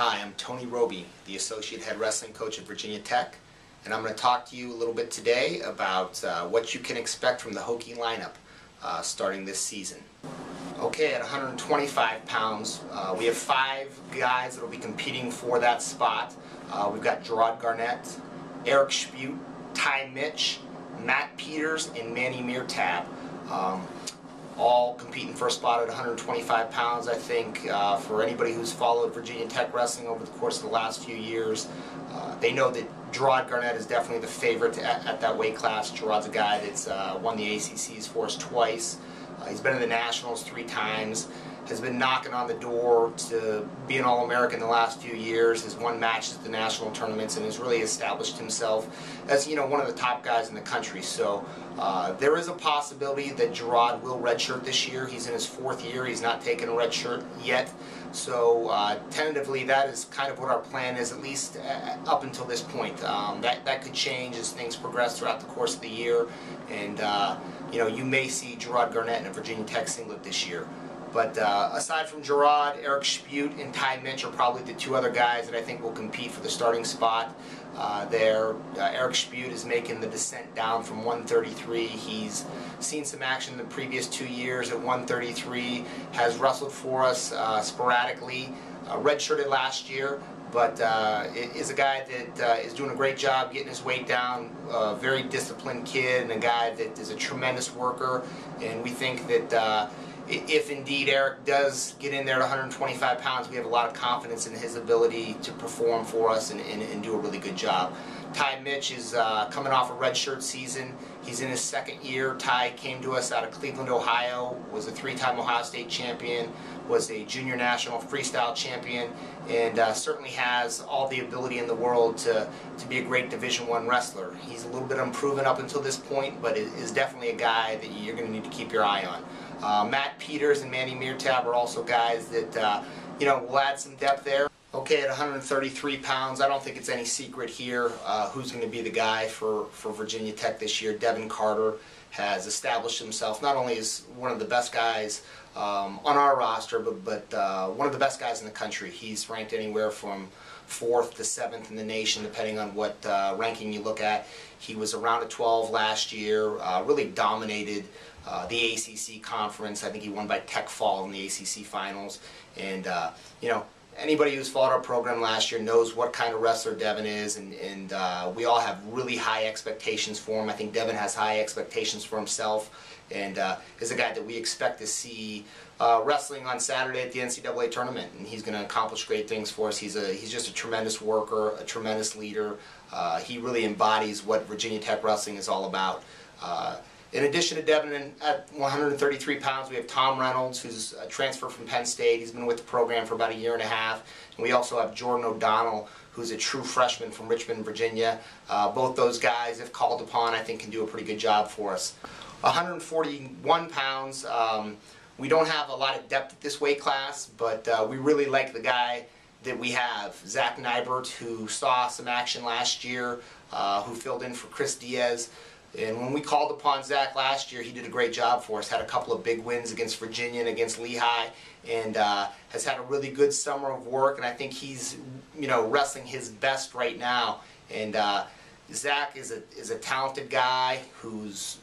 Hi, I'm Tony Robie, the Associate Head Wrestling Coach at Virginia Tech, and I'm going to talk to you a little bit today about what you can expect from the Hokie lineup starting this season. Okay, at 125 pounds, we have 5 guys that will be competing for that spot. We've got Gerard Garnett, Eric Spute, Ty Mitch, Matt Peters, and Manny Meertab. All competing for a spot at 125 pounds. I think for anybody who's followed Virginia Tech wrestling over the course of the last few years, they know that Gerard Garnett is definitely the favorite at that weight class. Gerard's a guy that's won the ACCs for us twice. He's been in the Nationals 3 times, has been knocking on the door to be an All-American the last few years, has won matches at the national tournaments, and has really established himself as, one of the top guys in the country. So there is a possibility that Gerard will redshirt this year. He's in his 4th year. He's not taken a red shirt yet. So tentatively, that is kind of what our plan is, at least up until this point. That could change as things progress throughout the course of the year, and you may see Gerard Garnett in a Virginia Tech singlet this year. But aside from Gerard, Eric Spute and Ty Mitch are probably the 2 other guys that I think will compete for the starting spot there. Eric Spute is making the descent down from 133. He's seen some action in the previous 2 years at 133, has wrestled for us sporadically, redshirted last year, but is a guy that is doing a great job getting his weight down, a very disciplined kid, and a guy that is a tremendous worker. And we think that if indeed Eric does get in there at 125 pounds, we have a lot of confidence in his ability to perform for us and do a really good job. Ty Mitch is coming off a redshirt season. He's in his 2nd year. Ty came to us out of Cleveland, Ohio, was a 3-time Ohio State champion, was a junior national freestyle champion, and certainly has all the ability in the world to be a great Division I wrestler. He's a little bit unproven up until this point, but is definitely a guy that you're going to need to keep your eye on. Matt Peters and Manny Meertab are also guys that will add some depth there. Okay, at 133 pounds, I don't think it's any secret here who's going to be the guy for Virginia Tech this year. Devin Carter has established himself not only as one of the best guys on our roster, but one of the best guys in the country. He's ranked anywhere from 4th to 7th in the nation, depending on what ranking you look at. He was around a 12 last year, really dominated the ACC conference. I think he won by Tech Fall in the ACC finals. And, anybody who's followed our program last year knows what kind of wrestler Devin is, and we all have really high expectations for him. I think Devin has high expectations for himself, and is a guy that we expect to see wrestling on Saturday at the NCAA tournament, and he's going to accomplish great things for us. He's just a tremendous worker, a tremendous leader. He really embodies what Virginia Tech wrestling is all about. In addition to Devin, at 133 pounds, we have Tom Reynolds, who's a transfer from Penn State. He's been with the program for about a year and a half. And we also have Jordan O'Donnell, who's a true freshman from Richmond, Virginia. Both those guys, if called upon, I think can do a pretty good job for us. 141 pounds, we don't have a lot of depth at this weight class, but we really like the guy that we have. Zach Nybert, who saw some action last year, who filled in for Chris Diaz. And when we called upon Zach last year, he did a great job for us. Had a couple of big wins against Virginia and against Lehigh, and has had a really good summer of work. And I think he's, wrestling his best right now. And Zach is a talented guy whose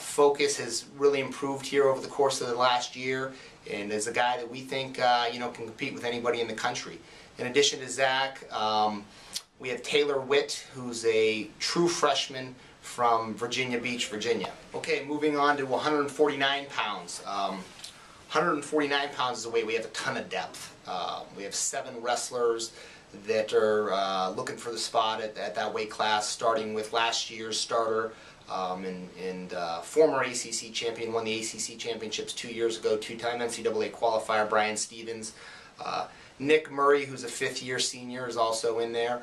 focus has really improved here over the course of the last year, and is a guy that we think can compete with anybody in the country. In addition to Zach, we have Taylor Witt, who's a true freshman from Virginia Beach, Virginia. Okay, moving on to 149 pounds. 149 pounds is a weight we have a ton of depth. We have 7 wrestlers that are looking for the spot at that weight class, starting with last year's starter and former ACC champion, won the ACC championships 2 years ago, 2-time NCAA qualifier, Brian Stevens. Nick Murray, who's a 5th-year senior, is also in there.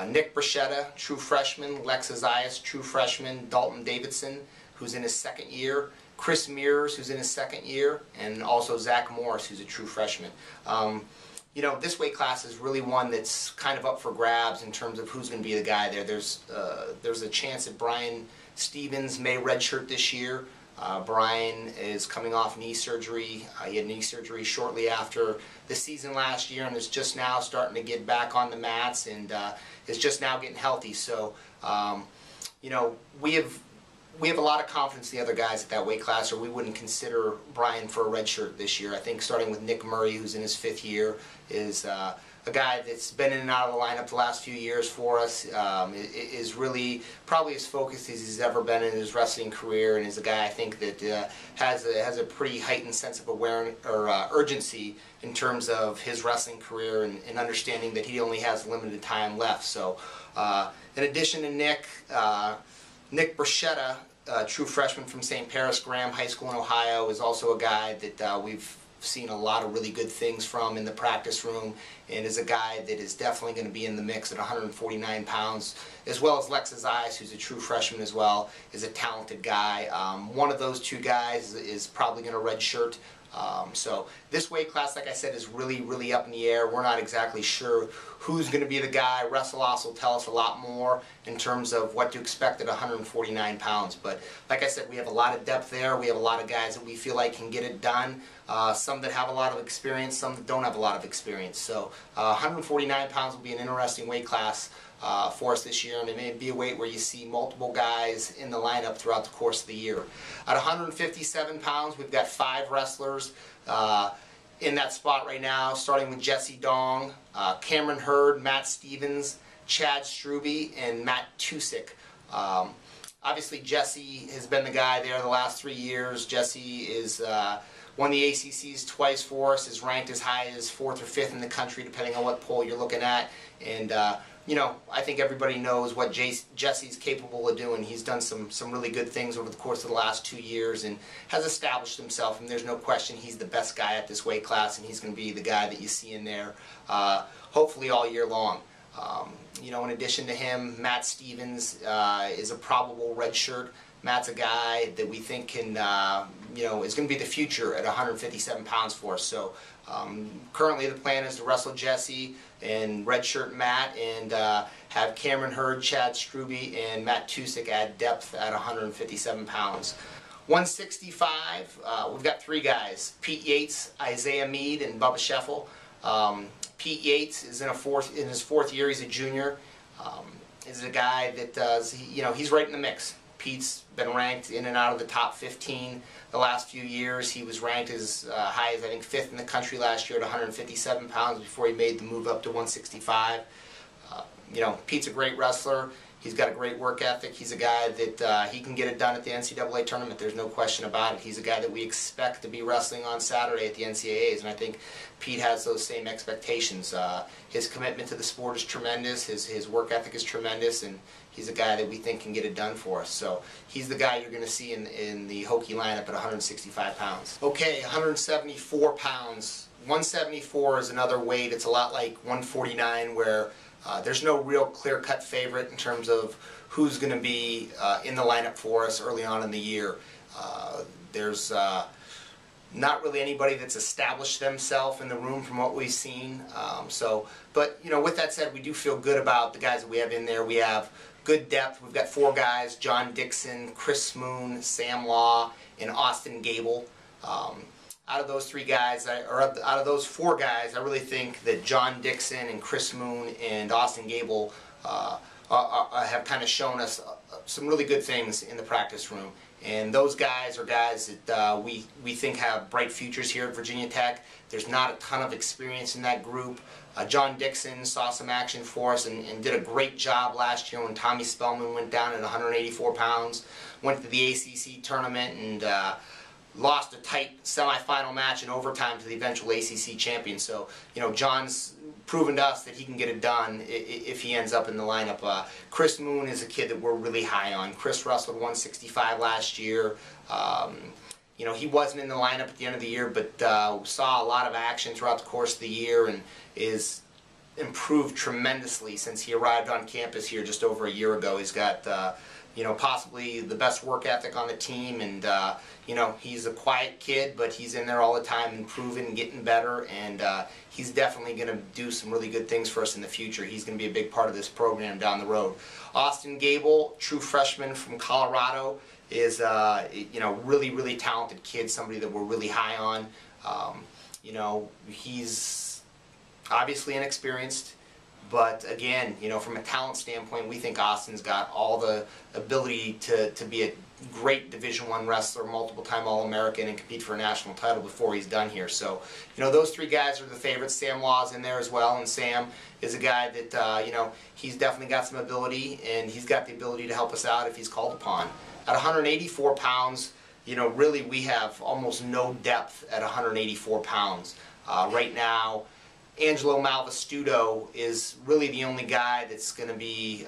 Nick Bruschetta, true freshman. Lex Azias, true freshman. Dalton Davidson, who's in his 2nd year. Chris Mears, who's in his 2nd year. And also Zach Morris, who's a true freshman. This weight class is really one that's kind of up for grabs in terms of who's going to be the guy there. There's a chance that Brian Stevens may redshirt this year. Brian is coming off knee surgery. He had knee surgery shortly after the season last year and is just now starting to get back on the mats and is just now getting healthy. So, you know, we have a lot of confidence in the other guys at that weight class, or we wouldn't consider Brian for a red shirt this year. I think starting with Nick Murray, who's in his 5th year, is a guy that's been in and out of the lineup the last few years for us, is really probably as focused as he's ever been in his wrestling career, and is a guy I think that has a pretty heightened sense of awareness or urgency in terms of his wrestling career and understanding that he only has limited time left. So, in addition to Nick, Nick Bruschetta, a true freshman from St. Paris Graham High School in Ohio, is also a guy that we've seen a lot of really good things from in the practice room, and is a guy that is definitely going to be in the mix at 149 pounds, as well as Lexus Ice, who's a true freshman as well, is a talented guy. One of those two guys is probably going to redshirt. So this weight class, like I said, is really up in the air. We're not exactly sure who's going to be the guy. WrestleOS will tell us a lot more in terms of what to expect at 149 pounds. But like I said, we have a lot of depth there. We have a lot of guys that we feel like can get it done. Some that have a lot of experience, some that don't have a lot of experience. So 149 pounds will be an interesting weight class for us this year, and it may be a weight where you see multiple guys in the lineup throughout the course of the year. At 157 pounds, we've got 5 wrestlers in that spot right now, starting with Jesse Dong, Cameron Hurd, Matt Stevens, Chad Strube, and Matt Tusick. Obviously, Jesse has been the guy there the last 3 years. Jesse is won the ACCs twice for us, is ranked as high as 4th or 5th in the country, depending on what poll you're looking at. And you know, I think everybody knows what Jesse's capable of doing. He's done some really good things over the course of the last 2 years and has established himself, and there's no question he's the best guy at this weight class, and he's going to be the guy that you see in there hopefully all year long. You know, in addition to him, Matt Stevens is a probable red shirt. Matt's a guy that we think can, you know, is going to be the future at 157 pounds for us. So currently the plan is to wrestle Jesse and redshirt Matt, and have Cameron Hurd, Chad Strube, and Matt Tusick add depth at 157 pounds. 165, we've got 3 guys: Pete Yates, Isaiah Meade, and Bubba Scheffel. Pete Yates is in his 4th year. He's a junior. Is a guy that does, you know, he's right in the mix. Pete's been ranked in and out of the top 15 the last few years. He was ranked as high as, I think, 5th in the country last year at 157 pounds before he made the move up to 165. You know, Pete's a great wrestler. He's got a great work ethic. He's a guy that he can get it done at the NCAA tournament. There's no question about it. He's a guy that we expect to be wrestling on Saturday at the NCAAs, and I think Pete has those same expectations. His commitment to the sport is tremendous. His work ethic is tremendous, and he's a guy that we think can get it done for us. So he's the guy you're going to see in the Hokie lineup at 165 pounds. Okay, 174 pounds. 174 is another weight. It's a lot like 149, where there's no real clear-cut favorite in terms of who's going to be in the lineup for us early on in the year. There's not really anybody that's established themselves in the room from what we've seen. But you know, with that said, we do feel good about the guys that we have in there. We have good depth. We've got 4 guys: John Dixon, Chris Moon, Sam Law, and Austin Gable. Out of those 3 guys, or out of those 4 guys, I really think that John Dixon and Chris Moon and Austin Gable have kind of shown us some really good things in the practice room. And those guys are guys that we think have bright futures here at Virginia Tech. There's not a ton of experience in that group. John Dixon saw some action for us and did a great job last year when Tommy Spellman went down at 184 pounds. Went to the ACC tournament and lost a tight semifinal match in overtime to the eventual ACC champion. So, you know, John's proven to us that he can get it done if he ends up in the lineup. Chris Moon is a kid that we're really high on. Chris wrestled 165 last year. You know, he wasn't in the lineup at the end of the year, but saw a lot of action throughout the course of the year and is improved tremendously since he arrived on campus here just over a year ago. He's got possibly the best work ethic on the team, and he's a quiet kid, but he's in there all the time, improving and getting better, and he's definitely going to do some really good things for us in the future. He's going to be a big part of this program down the road. Austin Gable, true freshman from Colorado, is really talented kid, somebody that we're really high on. He's obviously inexperienced, but again, from a talent standpoint, we think Austin's got all the ability to be a great Division I wrestler, multiple-time All-American, and compete for a national title before he's done here. So, those three guys are the favorites. Sam Law's in there as well, and Sam is a guy that, he's definitely got some ability, and he's got the ability to help us out if he's called upon. At 184 pounds, really we have almost no depth at 184 pounds. Right now, Angelo Malvestuto is really the only guy that's going to be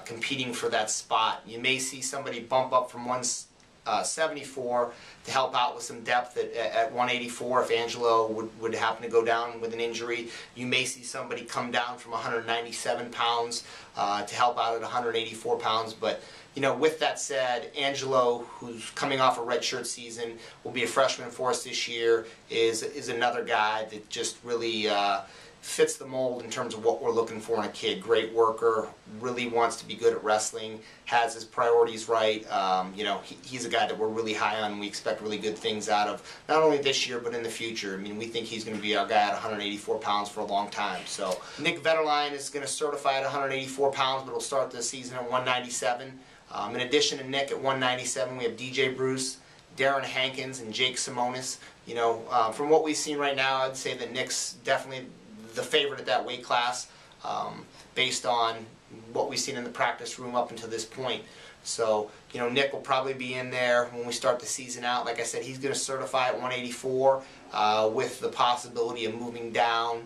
competing for that spot. You may see somebody bump up from 174 to help out with some depth at 184 if Angelo would happen to go down with an injury. You may see somebody come down from 197 pounds to help out at 184 pounds. But with that said, Angelo, who's coming off a redshirt season, will be a freshman for us this year, is another guy that just really fits the mold in terms of what we're looking for in a kid. Great worker, really wants to be good at wrestling, has his priorities right. He's a guy that we're really high on, and we expect really good things out of, not only this year, but in the future. I mean, we think he's going to be our guy at 184 pounds for a long time. So Nick Vetterline is going to certify at 184 pounds, but will start the season at 197. In addition to Nick at 197, we have DJ Bruce, Darren Hankins, and Jake Simonis. From what we've seen right now, I'd say that Nick's definitely the favorite at that weight class, based on what we've seen in the practice room up until this point. So, Nick will probably be in there when we start the season out. Like I said, he's going to certify at 184 with the possibility of moving down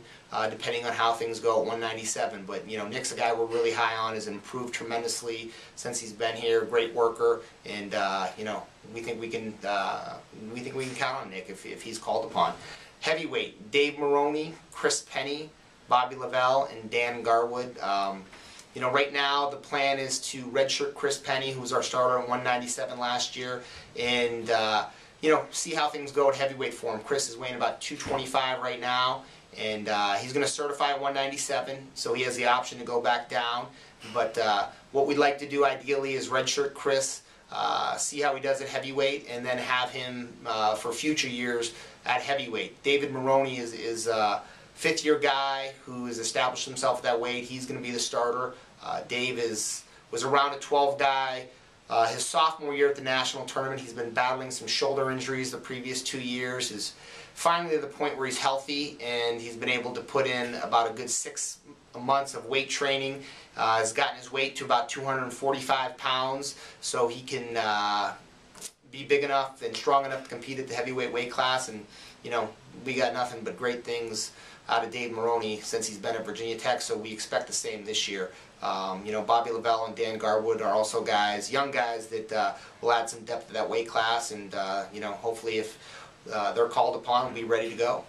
depending on how things go at 197. But, Nick's a guy we're really high on, has improved tremendously since he's been here. Great worker, and we think we can count on Nick if he's called upon. Heavyweight: Dave Maroney, Chris Penny, Bobby Lavelle, and Dan Garwood. Right now the plan is to redshirt Chris Penny, who was our starter at 197 last year, and see how things go at heavyweight for him. Chris is weighing about 225 right now, and he's going to certify at 197, so he has the option to go back down. But what we'd like to do ideally is redshirt Chris, see how he does at heavyweight, and then have him for future years at heavyweight. David Maroney is a fifth-year guy who has established himself at that weight. He's going to be the starter. Dave was around a 12 guy. His sophomore year at the national tournament, he's been battling some shoulder injuries the previous 2 years. He's finally at the point where he's healthy, and he's been able to put in about a good 6 months of weight training. Has gotten his weight to about 245 pounds, so he can be big enough and strong enough to compete at the heavyweight weight class. And we got nothing but great things out of Dave Maroney since he's been at Virginia Tech, so we expect the same this year. Bobby Lavelle and Dan Garwood are also young guys that will add some depth to that weight class, and hopefully if they're called upon, we'll be ready to go.